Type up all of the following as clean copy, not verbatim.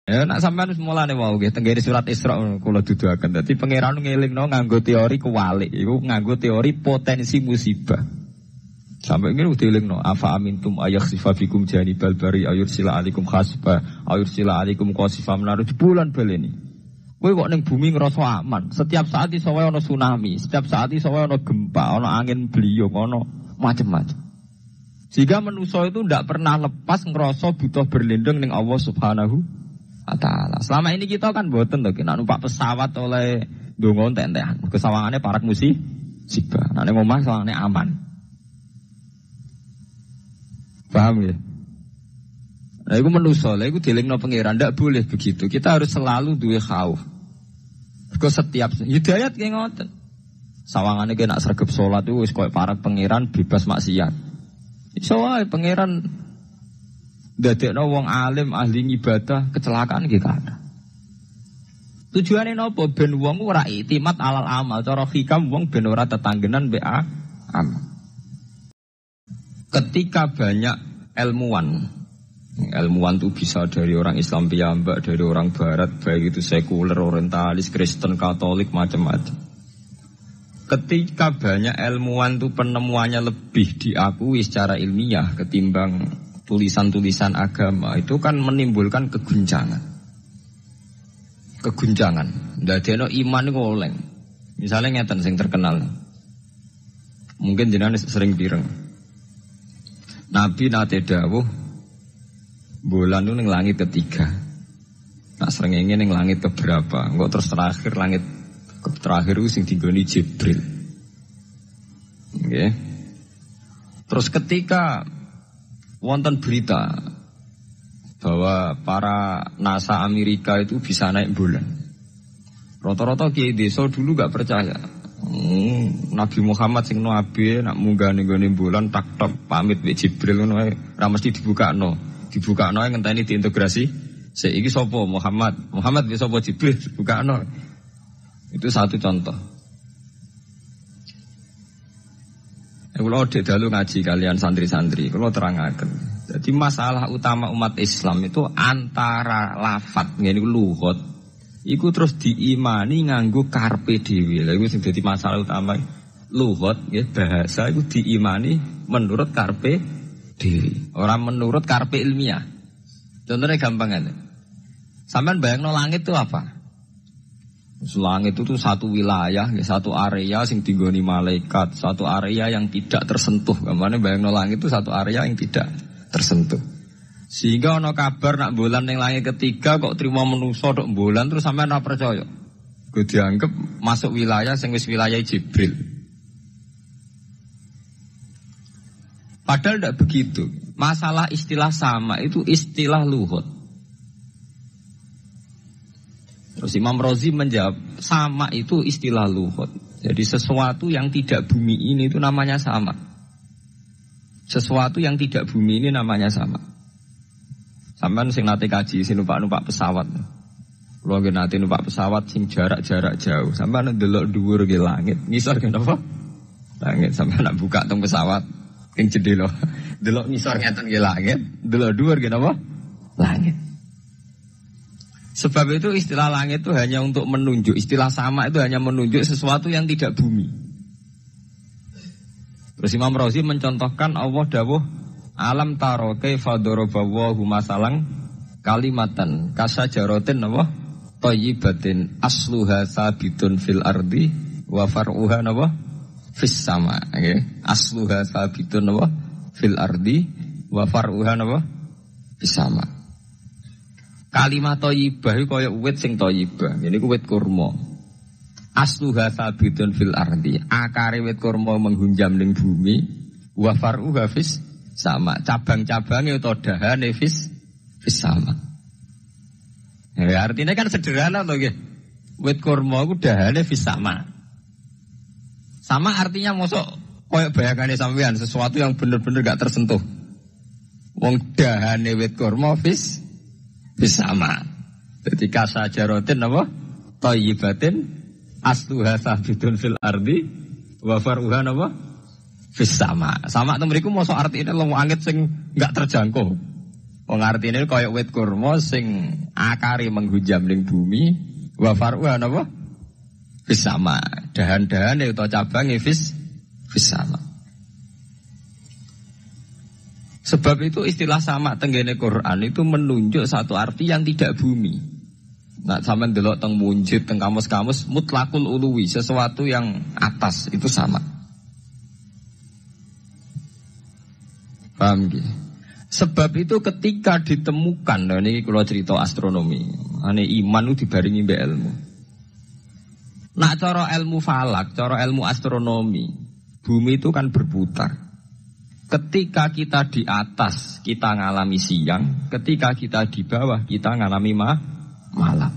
Ya nak sampean wis mulane mau nggih tenggene surat Isra kula duduaken. Dadi pangeran ngelingno nganggo teori kuwalik, iku nganggo teori potensi musibah. Sampai ngene dielingno afa amintum ayakhsifa bikum janibal bari ayursila alaikum khasba ayursila alaikum qasifa menaru di bulan baleni. Kowe kok ning bumi ngrasa aman. Setiap saat iso wae ana tsunami, setiap saat iso wae ana gempa, ana angin beliung, ana macam-macam. Sehingga manusia itu tidak pernah lepas ngerasa butuh berlindung ning Allah Subhanahu wa taala. Selama ini kita kan mboten to nek numpak pesawat oleh ndonga entek-entekan. Kesawangane parak musibah. Nek ning omah sawangane aman. Paham ya? Nah, itu manusia, itu dilingno pengiran, tidak boleh begitu. Kita harus selalu duwe khauf. Because setiap hidayat kayak ngoten. Sawangannya kayak nak sergap sholat itu, wis koyo para pengiran bebas maksiat. Iso wae pengiran ndadekno wong alim ahli ibadah kecelakaan iki kada. Tujuane napa ben wong ora iktimat alal amal, cara hikam wong ben ora tetanggenan mbek amal. Ketika banyak ilmuwan itu bisa dari orang Islam piyambak, dari orang Barat, baik itu sekuler, orientalis, Kristen, Katolik, macam-macam. Ketika banyak ilmuwan itu penemuannya lebih diakui secara ilmiah ketimbang tulisan-tulisan agama, itu kan menimbulkan keguncangan. Ndadekno iman iku oleng. Misalnya ngeten sing terkenal. Mungkin jenengan sering pireng. Nabi nate dawuh bulan itu ning langit ketiga. Nak srengenge ning langit keberapa? Engko terus terakhir langit terakhir itu sing digoni Jibril. Nggih. Terus ketika wonten berita bahwa para NASA Amerika itu bisa naik bulan. Rata-rata kiai desa dulu gak percaya. Nabi Muhammad sing nabi nak munggah ning gone bulan tak pamit mbek Jibril ngono ae ora mesti dibukakno ngenteni diintegrasi sik iki sapa Muhammad wis sapa Jibril dibukakno. Itu satu contoh. Kula dalu ngaji kalian santri-santri kula terangaken. Jadi masalah utama umat Islam itu antara lafadz ngene lugat iku terus diimani nganggo karpe dhewe. Lha iku sing dadi masalah utama. Lughat nggih bahasa iku diimani menurut karpe dhewe, ora menurut karpe ilmiah. Contohnya gampang aja. Sampeyan bayangno langit itu apa? Langit itu satu wilayah, satu area sing dinggoni malaikat, satu area yang tidak tersentuh. Gamane bayangno langit itu satu area yang tidak tersentuh. Sehingga ana kabar nak bulan ning langit ketiga kok trimo manusa tok bulan terus sampean ora percaya. Ku dianggap masuk wilayah sing wis wilayah Jibril. Padahal tidak begitu. Masalah istilah sama itu istilah luhut. Terus Imam Razi menjawab sama itu istilah luhut. Jadi sesuatu yang tidak bumi ini itu namanya sama. Sesuatu yang tidak bumi ini namanya sama. Sampeyan sing nate kaji sing numpak pesawat. Kulo nggih nate numpak pesawat sing jarak-jarak jauh. Sampeyan ndelok dhuwur nggih langit. Ngisor nggih napa? Langit sampeyan nak buka teng pesawat ing jendela. Delok ngisor ngeten nggih langit, delok dhuwur nggih napa? Langit. Sebab itu istilah langit itu hanya untuk menunjuk, istilah sama itu hanya menunjuk sesuatu yang tidak bumi. Terus Imam Razi mencontohkan Allah dawuh alam taro kaifa daraballahu masalan kalimatan kasajaratin apa thayyibatin asluha sabitun fil ardi wa far'uha apa fis sama nggih asluha sabitun apa fil ardi wa far'uha apa fis sama. Kalimat thayyibah iku kaya wit sing thayyibah ngene iku wit kurma asluha sabitun fil ardi akare wit kurma menghunjam ning bumi wa far'uha fis sama, cabang-cabangnya atau dahane fis sama. Ya, artinya kan sederhana loh ya. Wit kurma itu dahane fis sama. Sama artinya mosok koyok bayangannya sampean sesuatu yang benar-benar gak tersentuh. Wong dahane wit kurma fis sama. Jadi kasajarotin apa? Thayyibatin asluha sabitun fil ardi wa faruha apa? Fis sama. Sama itu mereka mau artinya lo angin sing nggak terjangkau. Wong artine kaya wit kurma sing akare menghujam ning bumi, wa faruha napa? Fis sama. Dahan-dahane utawa cabange fis sama. Sebab itu istilah sama tenggene Quran itu menunjuk satu arti yang tidak bumi. Nah, sampean delok teng munjid teng kamus-kamus mutlakul uluwi, sesuatu yang atas itu sama. Paham gitu? Sebab itu ketika ditemukan, nah ini kalau cerita astronomi, ane iman itu dibaringi mbek ilmu. Nak cara ilmu falak, cara ilmu astronomi, bumi itu kan berputar. Ketika kita di atas, kita ngalami siang. Ketika kita di bawah, kita ngalami malam.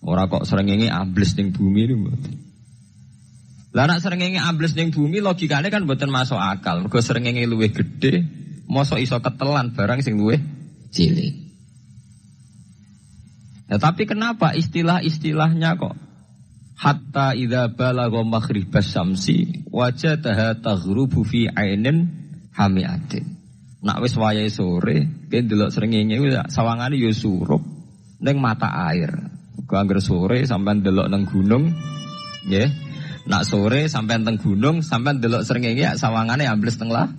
Ora kok srengenge ambles ning bumi niku. Lah nek srengenge ambles ning bumi logikane kan mboten masuk akal. Mergo srengenge luwih gedhe, mosok iso ketelan barang sing luwih cilik. Ya tapi kenapa istilah-istilahnya kok hatta idza balagha maghribas syamsi wajadaha taghrubu fi ainin hamiatin. Nak wis wayahe sore, ki ndelok srengenge sawangane ya surup ning mata air. Kok anggere sore sampean ndelok nang gunung, nggih. Nak sore sampean teng gunung, sampean ndelok srengenge sawangane ambles teng laut.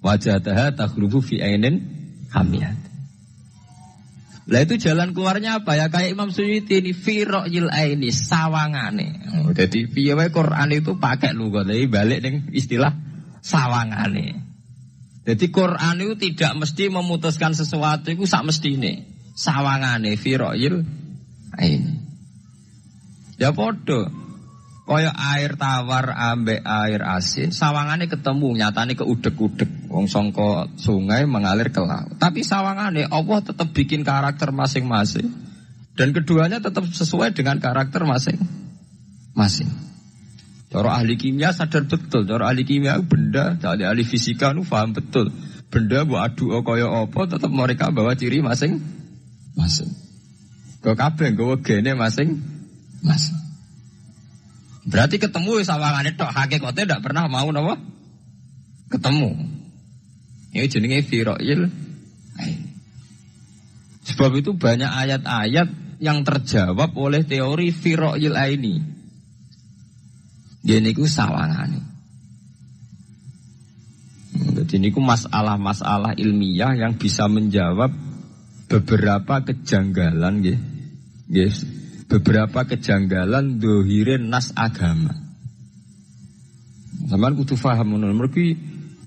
Wajadaha taghrubu fi ainin hamiatin. Lah itu jalan keluarnya apa ya? Kayak Imam Suyuti ini fi ra'yil aini sawangane. Jadi piye wae Quran itu pakai lughat iki balik ning istilah sawangane. Jadi Quran itu tidak mesti memutuskan sesuatu itu sak mestine. Sawangane fi ra'yil aini. Ya padha. Kaya air tawar ambek air asin, sawangane ketemu, nyatane keudek-udek. Wong sangka sungai mengalir ke laut. Tapi sawangane Allah tetap bikin karakter masing-masing. Dan keduanya tetap sesuai dengan karakter masing-masing. Cara ahli kimia sadar betul, cara ahli kimia benda, cara ahli fisika nu paham betul. Benda mbok adu kaya apa tetap mereka bawa ciri masing-masing. Kok kabeh nggawa gene masing-masing. Berarti ketemu sawangane tok hakikate ndak pernah mau napa? Ketemu. Ini jenenge fira'il. Sebab itu banyak ayat-ayat yang terjawab oleh teori fira'il aini. Dia niku sawangane. Jadi niku masalah-masalah ilmiah yang bisa menjawab beberapa kejanggalan nggih. Nggih. Beberapa kejanggalan dohirin nas agama. Sampeyan kudu paham ngono. Mergi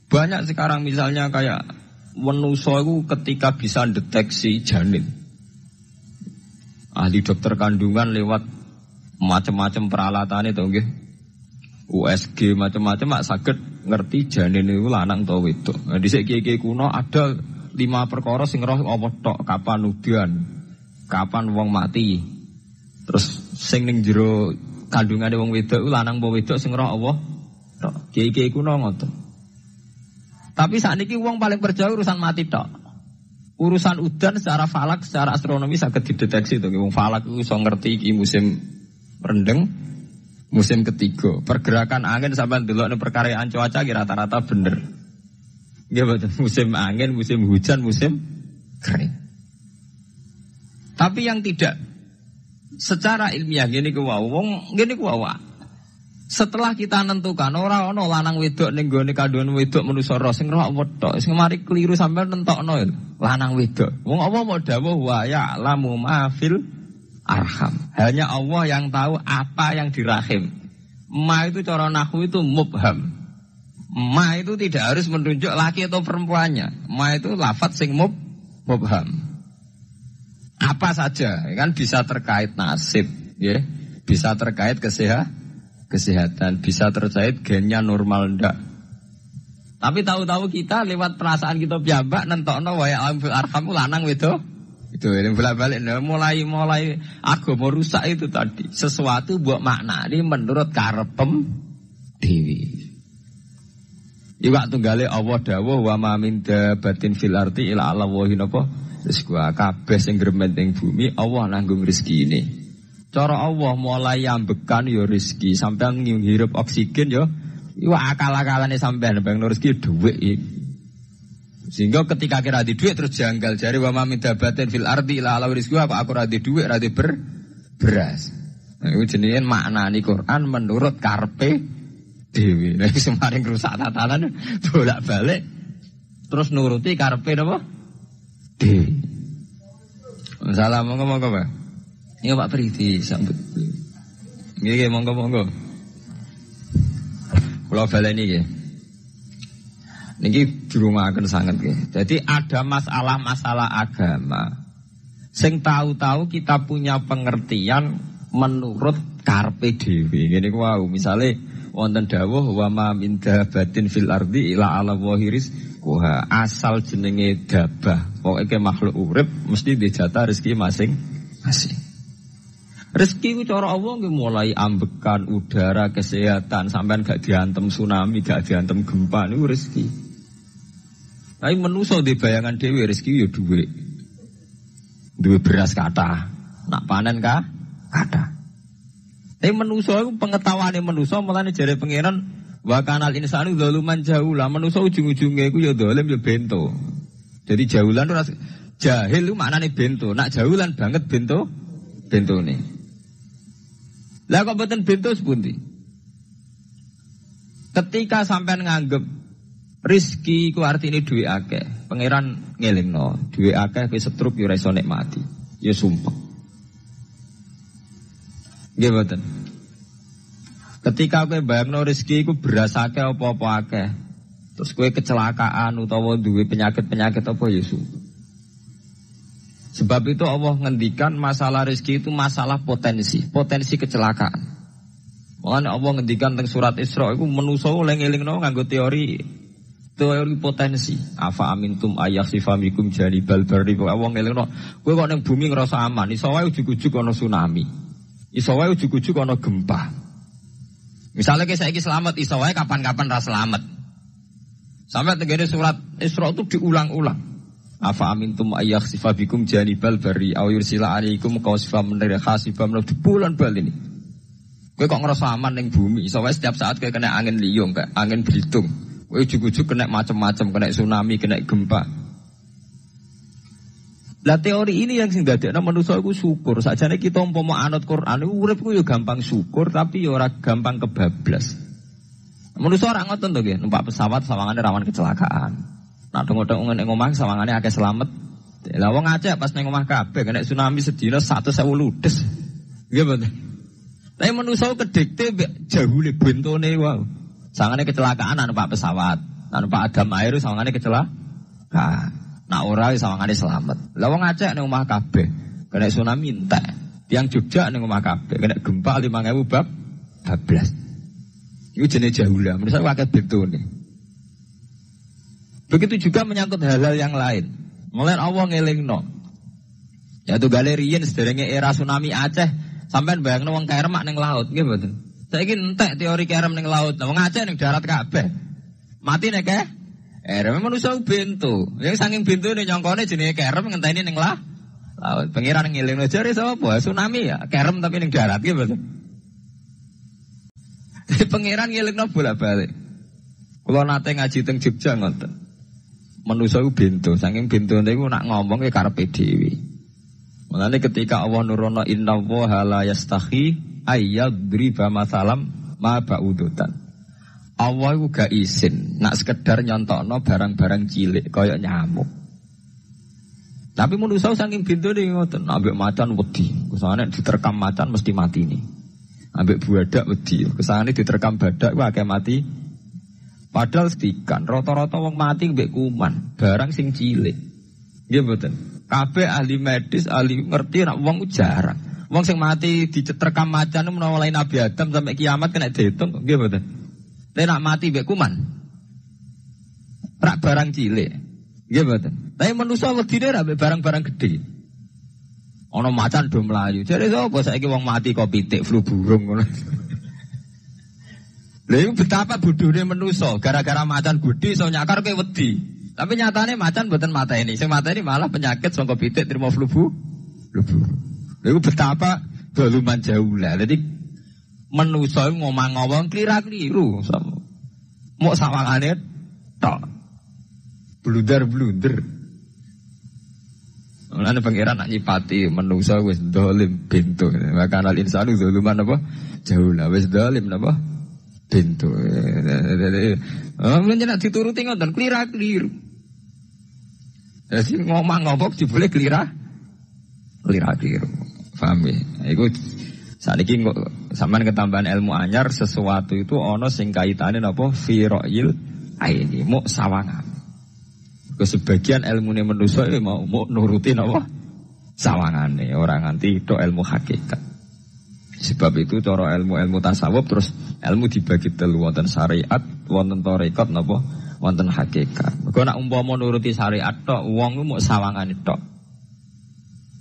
banyak sekarang misalnya kayak manusa iku ketika bisa deteksi janin. Ahli dokter kandungan lewat macam-macam peralatan itu nggih. USG macam-macam mak saged ngerti janin itu lanang atau wedok. Nah dhisik kiye-kiye kuno ada 5 perkara sing roh apa tok, kapan udan, kapan wong mati. Terus sing ning jero kandungane wong wedok ku lanang apa wedok sing roh Allah. Tok. Kiai-kiai kuno ngoten. Tapi sakniki wong paling percaya urusan mati tok. Urusan udan secara falak, secara astronomi saged dideteksi to. Wong falak iku iso ngerti iki musim rendeng, musim ketiga. Pergerakan angin sampai ndelok ning perkaryaan cuaca ki rata-rata bener. Nggih betul, musim angin, musim hujan, musim kering. Tapi yang tidak secara ilmiah gini ku wong gini ku setelah kita nentukan ora ana lanang wedok ning gone kandungan wedok manusa roh sing roh apa tok sing mari keliru sampean nentokno lanang wedok wong apa mau dawuh wa ya'lamu ma fil arham hanya Allah yang tahu apa yang di rahim. Ma itu cara nahwu itu mubham. Ma itu tidak harus menunjuk laki atau perempuannya. Ma itu lafadz sing mubham. Apa saja, kan bisa terkait nasib, ya, bisa terkait kesehatan, bisa terkait gennya normal ndak. Tapi tahu-tahu kita lewat perasaan kita piyambak nentokno wa ya'lamu fil arham lanang wedok. Itu yang bolak-balik mulai agama rusak itu tadi. Sesuatu buat makna ini menurut karepem dewi. Iwak tunggale Allah dawuh wa ma min dabatin fil ardi illa Allah wa napa. Terus gua kabeh sing gremet ning bumi Allah nanggung rezeki ini. Cara Allah mulai ambekan ya rezeki, sampean ngirup oksigen ya iku akal-akalane sampean bang rezeki dhuwit iki. Sehingga ketika kira di duit terus janggal jari wa ma min dabatin fil ardi illa ala rizqiha apa aku ra di duit ra di beras. Nah, iku jenenge maknani Quran menurut karpe dhewe. Nek semaring rusak tatanan bolak-balik terus nuruti karpe napa? Dhewe. Salam monggo-monggo, Pak. Iya Pak Pridi sambut. Nggih monggo-monggo. Kula baleni nggih. Niki dirumahaken sanget nggih. Jadi ada masalah-masalah agama. Sing tahu-tahu kita punya pengertian menurut karpe dhewe. Ngene ku wau, misale wonten dawuh wa ma min dabatin fil ardi ila ala wahiris kuha. Asal jenenge dabah, pokoke makhluk urip mesti dijatah rezeki masing-masing. Rezeki ku cara Allah nggih mulai ambekan, udara, kesehatan, sampean gak diantem tsunami, gak diantem gempa niku rezeki. Tapi manusa di bayangan dhewe rezeki ya duwe. Duwe beras kathah, nak panen kathah. Tapi manusa iku pengetahuane manusa mulane jare pangeran wa kanal insanu zaluman jahula. Manusa ujung-ujunge iku ya zalim ya bento. Jadi jahulan ora jahil iku maknane bento. Nak jahulan banget bentone. Lah kok mboten bento sepundi? Ketika sampean nganggep rizki ku artine duwe akeh, pangeran ngelingno, duwe akeh kowe setruk yo ora iso nikmati. Ya sumpah. Nggih mboten. Ketika kowe bayangno rezeki iku beras akeh apa-apa akeh. Terus kowe kecelakaan utawa duwe penyakit-penyakit apa ya sumpah. Sebab itu Allah ngendikan masalah rezeki itu masalah potensi kecelakaan. Makanya Allah ngendikan teng surat Isra iku manusa eling-elingno nganggo teori potensi. Afa amintum ayakhsifamikum janibal barri. Allah ngelingno kowe kok ning bumi ngrasa aman, iso wae ujug-ujug ana tsunami. Iso wae ujug-ujug ana gempa. Misalnya kayak saiki selamat, iso wae kapan-kapan ra selamat. Sampai tenggene surat Isra itu diulang-ulang. Afa amintum ayakhsifabikum janibal barri aw yursila alaikum qasifam min khasifam di bulan bal ini. Kowe kok ngrasa aman ning bumi, iso wae setiap saat kowe kena angin liung, kayak angin belitung. Kowe ujug-ujug kena macam-macam, kena tsunami, kena gempa. Lah teori ini yang sing dadekno manusa iku syukur. Sakjane kita umpama anut Quran iku urip ku yo gampang syukur tapi yo ora gampang kebablas. Manusa ora ngoten to nggih, numpak pesawat sawangane rawan kecelakaan. Nah dong-dong ning omah sawangane akeh selamat. Lah wong Aceh pas ning omah kabeh kena tsunami sedina 100.000 ludes. Nggih mboten. Tapi manusa kedikte jahule bentone wae. Sawangane kecelakaan anu Pak pesawat, anu Pak Adam air sawangane kecelakaan. Nah ora sawangane selamat. Lah wong Aceh ning omah kabeh kena tsunami entek. Tiang Jogja ning omah kabeh kena gempa 5.000 bablas. Iku jenenge jahula. Manusa akeh bentone. Begitu juga menyangkut hal-hal yang lain. Mulai Allah ngelingno. Ya tuh galerian sederenge era tsunami Aceh sampean bayangno wong kerem ning laut nggih mboten. Saiki entek teori kerem ning laut. Wong Aceh ning darat kabeh. Mati nek kerem manusa bento. Yang saking bentone nyongkone jenenge kerem ngenteni ning laut. Pengiran ngelingno jare sapa? Tsunami ya, kerem tapi ning darat nggih mboten. Pengiran ngelingno bolak-balik. Kula nate ngaji teng Jogja ngoten. Manusa iku bento, saking bentone iku nak ngomong ke karepe dhewe. Mulane ketika Allah nurono innallaha la yastahi ayyadriba masalam ma ba'udutan. Allah iku gak izin nak sekedar nyontokno barang-barang cilik kaya nyamuk. Tapi manusa saking bentone ngoten, ambek macan wedi. Kesane diterkam macan mesti mati nih. Ambek buadak wedi, kesane diterkam badak ku akeh mati. Padahal sedikan, rata-rata wong mati mbek kuman, barang sing cilik. Nggih mboten. Kabeh ahli medis, ahli ngerti nek wong jarang. Wong sing mati dicetrekam macan menawa lain Nabi Adam sampai kiamat kena diitung, nggih mboten. Nek nak mati mbek kuman. Rak barang cilik. Nggih mboten. Tapi manusa wedine ra mbek barang-barang gede. Ana macan do mlayu. Jare sapa saiki wong mati kok pitik flu burung ngono. Lha iku betapa bodohne manusa, gara-gara macan gede iso nyakar kowe wedi. Tapi nyatane macan mboten mateni. Sing mateni malah penyakit saka pitik trimo flu burung. Lha iku betapa daluman jaulah. Dadi manusa ngomong-ngomong klira-kliru. Mok sawangane tok. Blunder. Mulane pangeran nak nyipati menungsa wis dolim bintu. Maka al insanu zaluman apa? Jahula wis dolim napa? Bintu. Mun nek dituruti ngoten klira-kliru. Jadi ngomong-ngomong dibule klira-kliru. Paham ya? Iku sakniki sampean ketambahan ilmu anyar sesuatu itu ana sing kaitane napa? Fi ra'yil aini, muk sawangan. Sebagian ilmune manusa mau nurutin apa? Sawangane, ora nganti tok ilmu hakikat. Sebab itu cara ilmu tasawuf terus ilmu dibagi telu, wonten syariat, wonten tarekat napa? Wonten hakikat. Mergo nek umpama nuruti syariat tok, wong ku muk sawangane tok.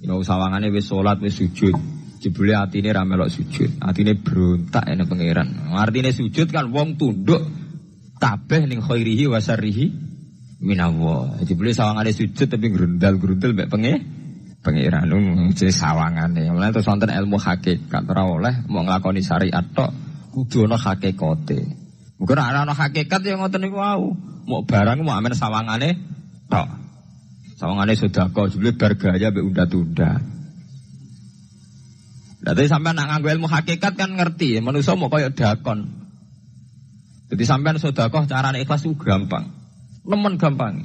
Yen sawangane wis salat, wis sujud, jebule atine ra melok sujud, atine berontak ene pangeran. Artine sujud kan wong tunduk kabeh ning khairihi wa syarrihi minallah. Jebule sawangane sujud tapi grundal-grundal mbek pangeran jenenge sawangane. Mulane terus wonten ilmu hakikat ora oleh mau nglakoni syariat tok, kudu ana hakikate. Mungkin ana hakikat ya ngoten niku wau. Mau barang mau amen sawangane tok. Sawangane sedekah jebule bar gaya mbek unda-unda. Dadi sampean nak nganggo ilmu hakikat kan ngerti, manusa mau kaya dakon. Jadi sampean sedekah carane ikhlas itu gampang. Nemen gampang.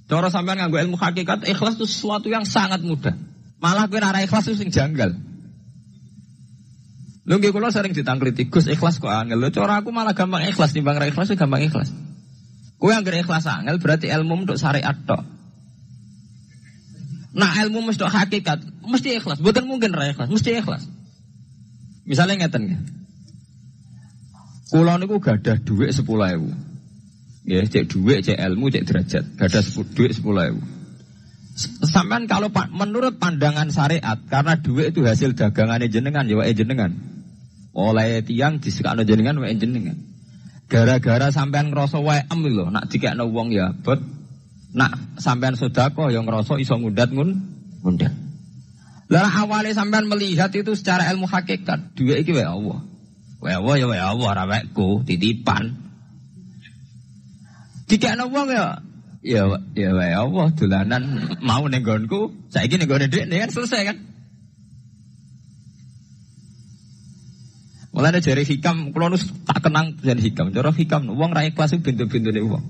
Cara sampean nganggo ilmu hakikat, ikhlas itu sesuatu yang sangat mudah. Malah kowe ora ikhlas itu sing janggal. Lho nggih kula sering ditangkliti, Gus ikhlas kok angel. Lho cara aku malah gampang ikhlas timbang ra ikhlas gampang ikhlas. Kowe anggere ikhlas angel berarti ilmu untuk syariat tok. Nah ilmu mesti hakikat, mesti ikhlas. Mboten mungkin ra ikhlas, mesti ikhlas. Misalnya ngeten nggih. Kula niku gadah dhuwit 10.000. Ya, cek duit, cek ilmu, cek derajat. Gada duit 10.000. Sampean kalau menurut pandangan syariat, karena duit itu hasil dagangannya jenengan, ya wae jenengan. Oleh tiang disekakno jenengan, wae jenengan. Gara-gara sampean ngerasa wae em lho, nak dikekno wong ya bot. Nak sampean sedekah yang ngerasa iso ngundat ngundat. Lah awalnya sampean melihat itu secara ilmu hakikat, duit iki wae Allah. Wae Allah ya wae Allah, ora waeku, titipan. Dikekno wong ya wae Allah dolanan mau ning nggonku, saiki ning nggone dhekne kan selesai kan. Mulane jare hikam kula nus tak kenang jan hikam. Cara hikam wong ra ikhlas bintu-bintune wong.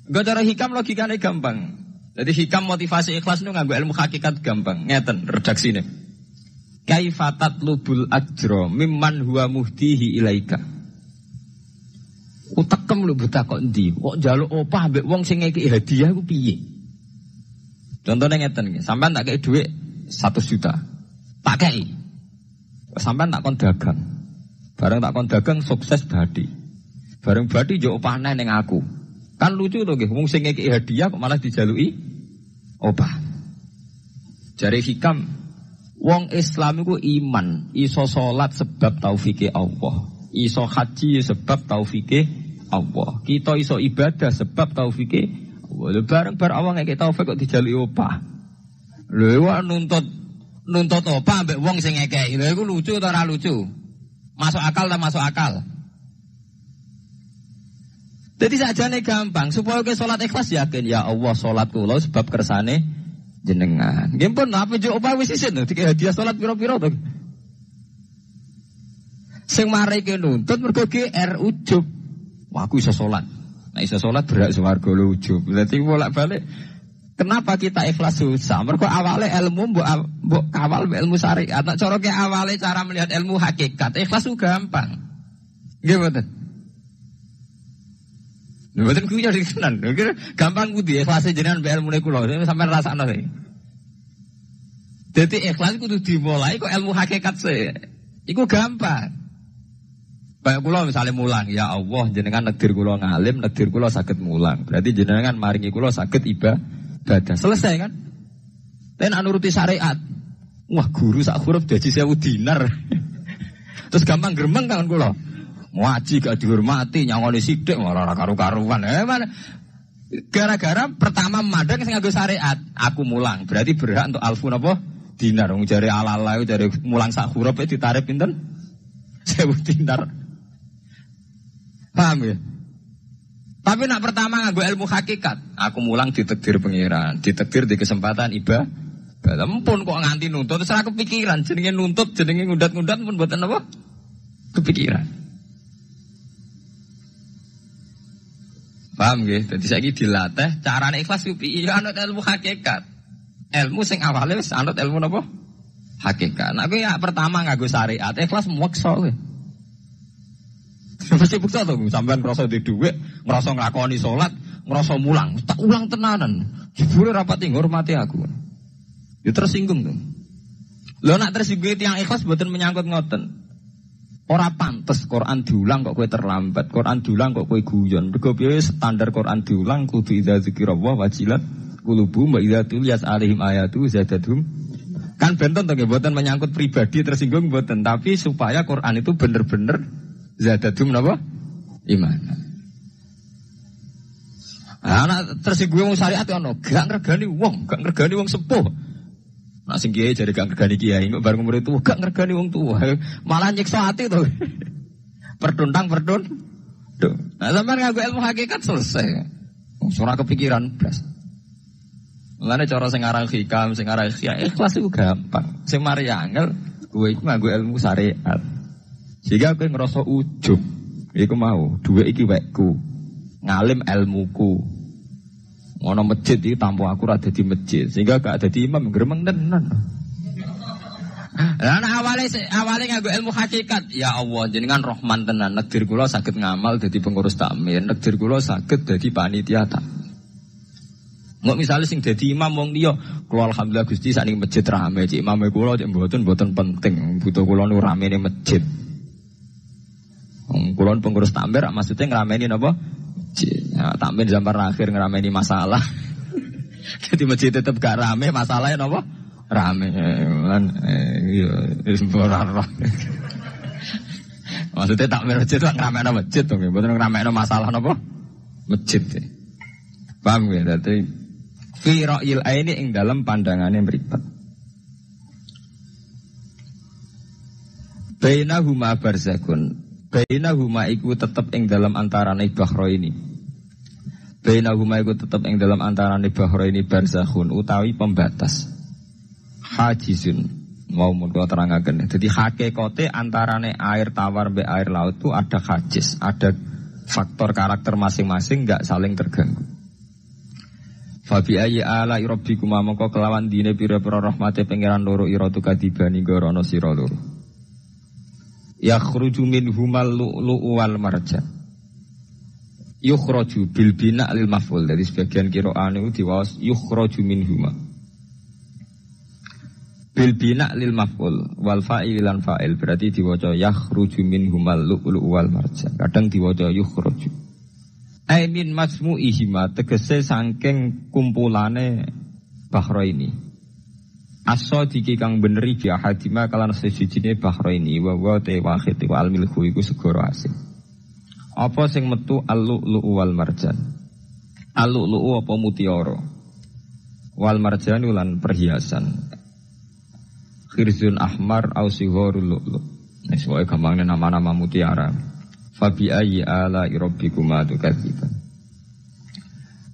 Engko cara hikam logikane gampang. Jadi hikam motivasi ikhlas nu nganggo ilmu hakikat gampang. Ngeten redaksine. Kaifatat lubul ajra mimman huwa muhdihi ilaika. Utekem lho buta kok endi? Kok njaluk opah mbek wong sing ngeki hadiah ku piye? Contohnya ngeten nggih, sampean tak kei dhuwit 1 juta. Tak kei. Sampean tak kon dagang. Bareng tak kon dagang sukses badi. Bareng badi yo opah neh ning aku. Kan lucu to nggih, wong sing ngeki hadiah kok malah dijaluki opah. Jare hikam, wong Islam iku iman, iso salat sebab taufike Allah. Iso haji sebab taufike Allah. Kita iso ibadah sebab taufike Allah. Bareng awang ngeke taufik kok dijaluki opah. Lho wak nuntut opah mbek wong sing ngekeki. Lha iku lucu ta ora lucu? Masuk akal ta masuk akal? Jadi sakjane gampang supaya ke salat ikhlas yakin ya Allah salat kula sebab kersane jenengan. Nggih pun apa jo opah wis isin lho dikek hadiah salat pira-pira to. Sing mareke nuntut mergo GR ujub. Wah aku iso salat. Nek iso salat berak swarga lho ujub. Berarti bolak-balik kenapa kita ikhlas susah? Mergo awale ilmu mbok kawal ilmu syariat. Nek cara ke awale cara melihat ilmu hakikat, ikhlas ku gampang. Nggih mboten. Mboten kuwi jadi tenan. Gampang kudu ikhlas jenengan mbek ilmune kula. Sampeyan rasakno iki. Dadi ikhlas kudu dimulai kok ilmu hakikat sih. Iku gampang. Baik kula misalnya mulang, ya Allah jenengan negdir kula ngalim, negdir kula saged mulang. Berarti jenengan maringi kula saged ibadah. Selesai kan? Tapi nek nuruti syariat, wah guru sak huruf dadi 1000 dinar. Terus gampang gremeng kan kula. Ngaji gak dihormati, nyangoni sithik ora karu-karuan. Gara-gara pertama mandang sing nganggo syariat, aku mulang. Berarti berhak untuk alfu napa? Dinar. Wong jare ala-ala jare mulang sak huruf ditarif pinten? 1000 dinar. Paham ya? Tapi nak pertama nganggo ilmu hakikat, aku mulang ditakdir pengiran, ditakdir di kesempatan ibadah. Ampun kok nganti nuntut, terus aku kepikiran, jenenge nuntut, jenenge ngundat-ngundat pun mboten apa? Kepikiran. Paham nggih? Dadi saiki dilatih carane ikhlas ku piye? Anut ilmu hakikat. Ilmu sing awale wis anut ilmu napa? Hakikat. Nah aku ya pertama nganggo syariat, ikhlas meksa kowe. Mesti bukti to, sampean ngrasa di dhuwit, ngrasa nglakoni salat, ngrasa mulang, tak ulang tenanan. Jebule rapati ngurmati aku. Ya tersinggung tuh. Lho nak tersinggung tiyang ikhlas mboten menyangkut ngoten. Ora pantes Quran diulang kok kowe terlambat, Quran diulang kok kowe guyon. Mergo piye standar Quran diulang kudu idza dzikrullah wajilat qulubuhum wa idza tuliyat alaihim ayatu zadatuhum. Kan benten to nggih mboten menyangkut pribadi tersinggung mboten, tapi supaya Quran itu bener-bener zadatuhum napa? Iman. Anak tersinggung syariat ono, gak ngregani wong sepuh. Nah sing kiai jadi gak ngergani kiai, kok bareng umur itu gak ngergani wong tua, malah nyiksa hati tuh. Perdun. Nah sampai ngaku ilmu hakikat selesai. Surah kepikiran blas. Mulane cara sing aran hikam, sing aran ikhlas itu gampang. Sing mari angel kowe iku ngaku ilmu syariat. Sehingga kowe ngerasa ujub. Iku mau, dhuwit iki wekku. Ngalim ilmuku. Ono masjid iki tampo aku ora dadi masjid, sehingga gak dadi imam gremeng tenan. Lah awale nganggo ilmu hakikat, ya Allah jenengan Rahman tenan, nekdir kula saged ngamal dadi pengurus takmir, nekdir kula saged dadi panitia tak. Mbok misale sing dadi imam wong liya, kula alhamdulillah Gusti sakniki masjid rame, cik imame kula cik mboten penting, butuh kula nu ramene masjid. Wong kula pengurus takmir maksudnya ngrameni napa? Ya, takmir zaman akhir ngerameni masalah. Jadi masjid tetap gak rame, masalahnya apa? Rame. Iya, sembarang. Maksudnya takmir masjid itu ngerameni masjid tuh, bukan ngerameni masalah apa? Masjid. Paham ya? Jadi fi ra'il aini ing dalam pandangannya mripat. Bainahuma barzakun. Bainahuma iku tetep ing dalam antarane bahro ini. Bainahuma iku tetep ing dalam antarane bahro ini barzakhun utawi pembatas. Hajizun mau mun kula terangaken. Dadi hakikate antarane air tawar mbek air laut itu ada hajiz, ada faktor karakter masing-masing enggak saling terganggu. Fabi ayyi ala rabbikuma mongko kelawan dine pira-pira rahmate pangeran loro ira tukadibani gorono sira loro. Yakhruju minhumal lu'lu'u wal marjan. Yukhraju bil bina' lil maf'ul. Dari sebagian qira'ah niku diwaos yukhraju minhuma. Bil bina' lil maf'ul wal fa'il lan fa'il berarti diwaca yakhruju minhumal lu'lu'u wal marjan. Kadang diwaca yukhraju. Ai min masmu'ihima tegese saking kumpulane bahro ini. Aso diki kang beneri bi ahadima kalan sejijine bahro ini wa te wahid wa almilhu iku segoro asing. Apa sing metu al-lu'lu'u wal marjan? Al-lu'lu'u apa mutiara? Wal marjan lan perhiasan. Khirzun ahmar au sigharul lu'lu'. Nek wae gampangane nama-nama mutiara. Fabi ayyi ala rabbikuma tukadziban.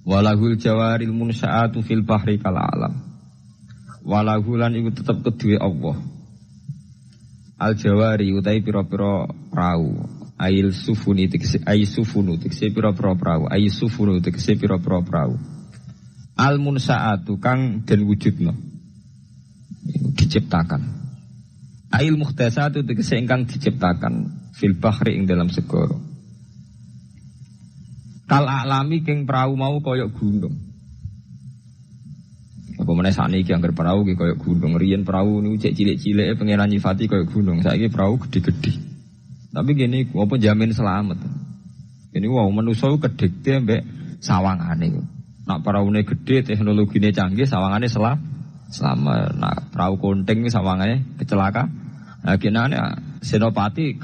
Walahul jawaril munsha'atu fil bahri kal alam. Walahulan iku tetep kedue Allah. Al jawari utai pira-pira prau. Ail sufuni tegese ai sufunu tegese pira-pira prau. Ai sufunu tegese pira-pira prau. Al munsaatu kang den wujudna. Diciptakan. Ail mukhtasatu tegese ingkang diciptakan fil bahri ing dalam segara. Kal alami keng prau mau kaya gunung. Apa meneh sakniki anggere perahu ki koyo gunung, riyen perahu niku cek cilik-cilike pengen nyifati koyo gunung. Saiki perahu gede-gede. Tapi gini, apa jamin selamat? Ini wow manusa kedekte mbek sawangane. Nak peraune gede, teknologine canggih, sawangane selamat. Nak perahu konting sawangane kecelakaan. Nah kinane senopati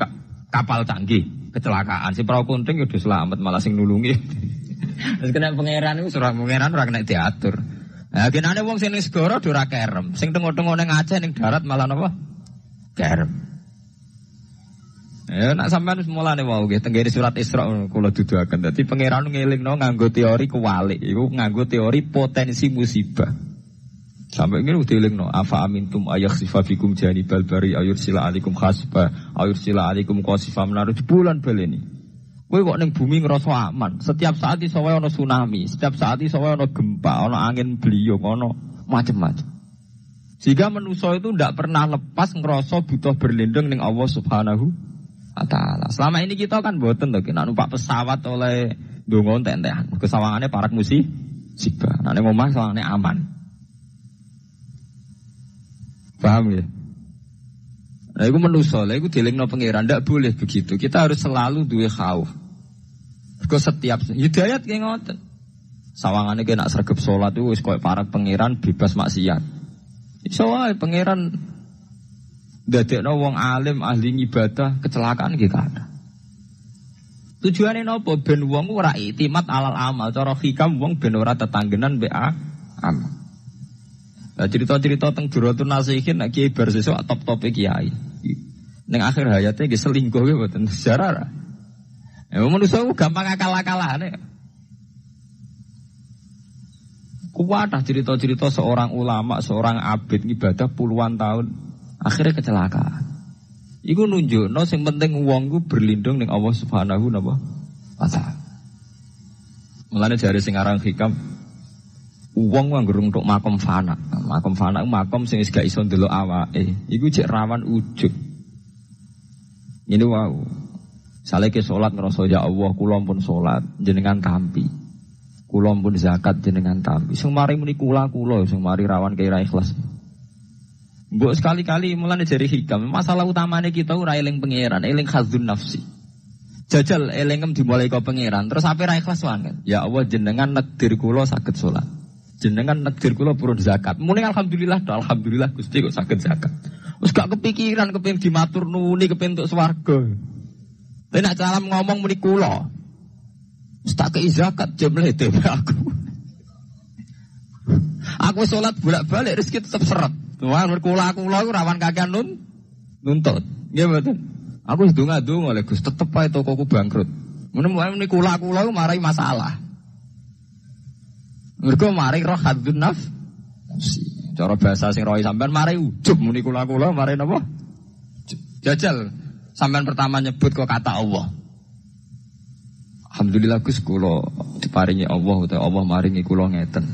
kapal canggih kecelakaan. Si perahu konting udah selamat malah sing nulungi. Terus kena pangeran iku surah pangeran ora kena diatur. Nah, genane wong sing ning segara ora kerem, sing tengok-tengok ning Aceh ning darat malah napa? Kerem. Ya nak sampean wis mulane wae nggih tenggene surat Isra kula duduaken. Dadi pangeran ngelingno nganggo teori kewalik, iku nganggo teori potensi musibah. Sampai ngene dielingno afa amintum ayakhsifa bikum janibal bari ayursila alaikum khasba ayursila alaikum qasifam nar bulan baleni. Kowe kok ning bumi ngrasa aman, setiap saat iso wae ana tsunami, setiap saat iso wae ana gempa, ana angin beliung, ana macam-macam. Sehingga manusia itu tidak pernah lepas ngerasa butuh berlindung ning Allah Subhanahu wa taala. Selama ini kita kan boten to nek numpak pesawat oleh ndonga entek-entekan. Kesawangane parak musibah. Nek ning omah sawangane aman. Paham ya? Nah, itu manusia, itu dilingno pangeran, tidak boleh begitu. Kita harus selalu duwe khauf. Because setiap hidayat kayak ngoten. Sawangannya kayak nak sergap sholat itu, wis koyo para pangeran bebas maksiat. Iso wae pangeran ndadekno wong alim ahli ibadah kecelakaan iki kada. Tujuane napa ben wong ora iktimat alal amal, cara hikam wong ben ora tetanggenan mbek amal. Nah, cerita-cerita teng Duratun Nasihin nek kiai bar sesuk top-tope kiai. Ning akhir hayate nggih selingkuh nggih mboten sejarah. Ya manusa ku gampang akal-akalane. Kuwatah cerita-cerita seorang ulama, seorang abid ibadah puluhan tahun akhirnya kecelakaan. Iku nunjukno sing penting wong ku berlindung ning Allah Subhanahu wa taala. Mulane jare sing aran hikam wong nganggo untuk makom fana. Makom fana itu makom sing wis gak iso ndelok awake. Iku cek rawan ujug. Ini wow. Saleke salat ngrasa ya Allah kula pun salat jenengan tampi. Kula pun zakat jenengan tampi. Sing mari muni kula sing mari rawan kira ikhlas. Mbok sekali-kali mulane jari hikam. Masalah utamane kita ora eling pangeran, eling khazun nafsi. Jajal elingem dimulai ka pangeran, terus ape ra ikhlas wae. Ya Allah jenengan nekdir kula saged salat. Jenengan negdir kula purun zakat. Muni alhamdulillah Gusti kok saged zakat. Wis gak kepikiran kepengin dimatur nuni kepengin entuk swarga. Tapi nek cara ngomong muni kula. Wis tak kei zakat jemle dhewe aku. Aku salat bolak-balik rezeki tetep seret. Wah kula iku rawan kakean nuntut. Nggih mboten. Aku wis donga-donga lho Gus tetep ae tokoku bangkrut. Muni kula marai masalah. Mergo mari roh hadzun nafsi. Cara bahasa sing rohi sampean mari ujub muni kula mari napa? Jajal sampean pertama nyebut kok kata Allah. Alhamdulillah Gus kula diparingi Allah utawa Allah maringi kula ngeten.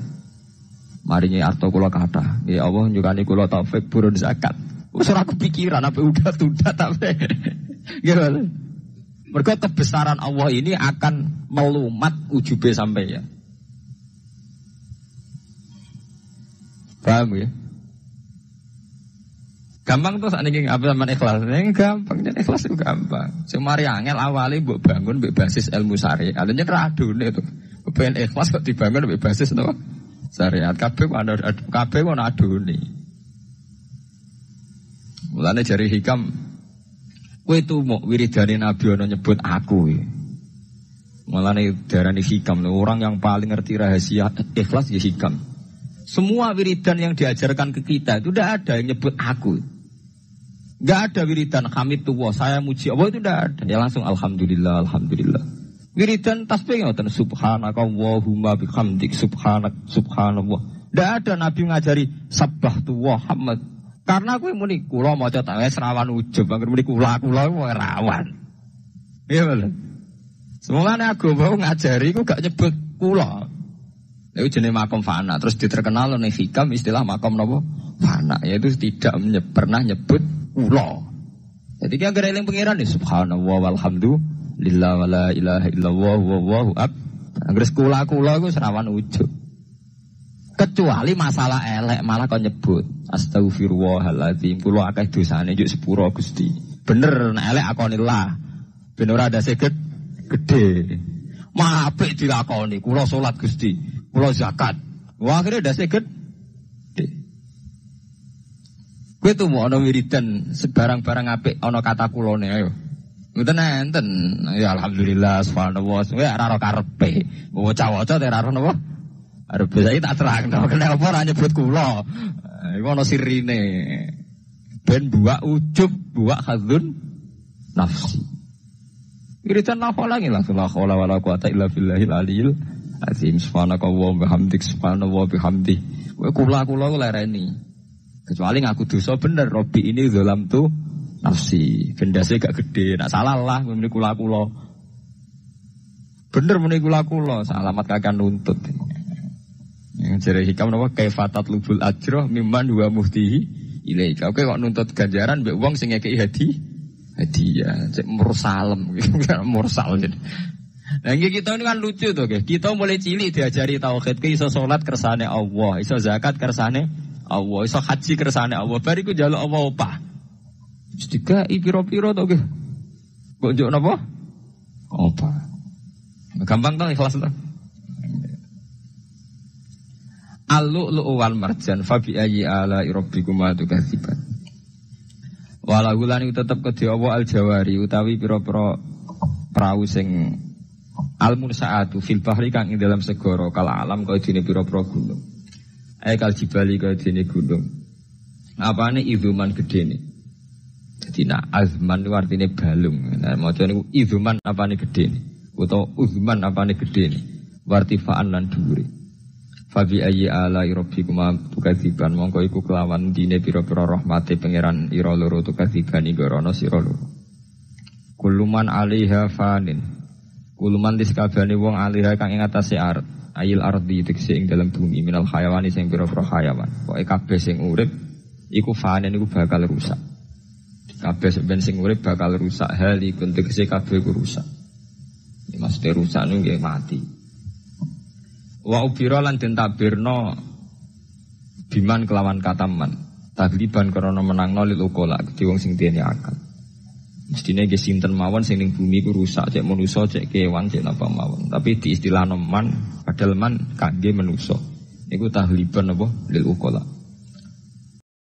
Maringi arto kula kathah. Ya Allah nyukani kula taufik purun zakat. Wis ora kepikiran apa udah tapi. Nggih. Mergo kebesaran Allah ini akan melumat ujube sampeyan. Paham ya? Gampang tuh saat ini apa zaman ikhlas? Ini gampang, jadi ikhlas itu gampang. Semari angel awalnya buat bangun berbasis ilmu syariat. Adanya teradun itu. Pengen ikhlas kok dibangun berbasis apa? Syariat. Kabeh kok aduni. Mulane jari hikam, kowe itu mau wiridane Nabi ono nyebut aku. Mulane darani hikam, orang yang paling ngerti rahasia ikhlas ya hikam. Semua wiridan yang diajarkan ke kita itu tidak ada yang nyebut aku. Tidak ada wiridan hamidullah, saya muji Allah itu tidak ada. Ya langsung alhamdulillah. Wiridan tasbih ngoten subhanakallahumma bihamdik subhanallah. Tidak ada Nabi ngajari sabbahtuwah hamd. Karena aku muni kula maca tak wis rawan ujub, angger muni kula rawan. Iya bener. Semulane agama ngajari ku gak nyebut kula. Itu jenis makom fana. Terus diterkenal oleh hikam istilah makom nopo fana. Yaitu tidak pernah nyebut ulo. Jadi kita gereling pengiran nih. Subhanallah walhamdulillah wa la ilaha illallah wallahu akbar. Anggere kula itu serawan ujub. Kecuali masalah elek malah kau nyebut astagfirullahaladzim. Kula akeh dosane njuk sepuro Gusti. Bener nek elek akonillah. Ben ora ada seged gede. Apik dilakoni. Kula salat Gusti. Kula zakat. Wah akhirnya udah seged. Kowe tuh mau ana wiridan sebarang-barang apik ana kata kulone ayo. Mboten enten. Ya alhamdulillah subhanallah. Kowe ora ora karepe. Waca-waca ora ora napa? Arep saiki tak terangno kenapa ora nyebut kula. Iku ana sirine. Ben buak ujub, buak hadzun nafsi. Wiridan la haula langsung la haula wala quwata illa billahil aliyil azim. Subhanallah wa bihamdik subhanallah wa bihamdi. Kowe kula lereni. Kecuali ngaku dosa bener, Robi ini zalam tu nafsi. Gendase gak gede, nak salah lah muni kula. Bener muni kula, salamat kakak nuntut. Yang jere hikam napa kaifatat lubul ajroh mimman wa muhtihi ilaika. Oke kok nuntut ganjaran mbek wong sing ngekeki hadiah, cek mursalem gitu, mursal jadi. Nah kita ini kan lucu tuh, kita mulai cilik diajari tauhid, iso salat kersane Allah, iso zakat kersane Allah, iso haji kersane Allah. Bariku njaluk Allah opah. Dikai piro-piro to, nggih. Kok njuk napa? Opah. Gampang to ikhlas to. Al-lu'lu'u wal marjan fa bi ayyi ala rabbikuma tukadziban. Walau lan tetep kedhe apa al-jawari utawi pira-pira prau sing al-munsaatu fil bahri kang ing dalam segara kal alam kaya dene pira-pira gunung. Kal jibali kaya dene gunung. Apane izuman gedene. Dadi nak azman itu artine balung. Nah maca niku izuman apane gedene utawa uzman apane gedene. Wartifaan lan dhuwure. Fabi ayyi ala rabbikuma tukadziban mongko iku kelawan dine pira-pira rahmate pangeran ira loro tukadziban ing rono sira loro. Kuluman 'alaiha fanin. Kuluman diskabane wong 'alaiha kang ing atase art, ayil ardi tekse ing dalam bumi minal hayawani sing pira-pira hayawan. Pokoke kabeh sing urip iku fanin iku bakal rusak. Kabeh sing urip bakal rusak halikun tekse kabeh iku rusak. Iki mesti rusak niku nggih mati. Wa ubira lan den tabirno biman kelawan kataman tagliban karena menangno lil ukola di wong sing dene akal. Mestine nggih sinten mawon sing ning bumi ku rusak cek manusa cek kewan cek napa mawon. Tapi di istilah man padahal man kangge manusa. Iku tagliban apa lil ukola.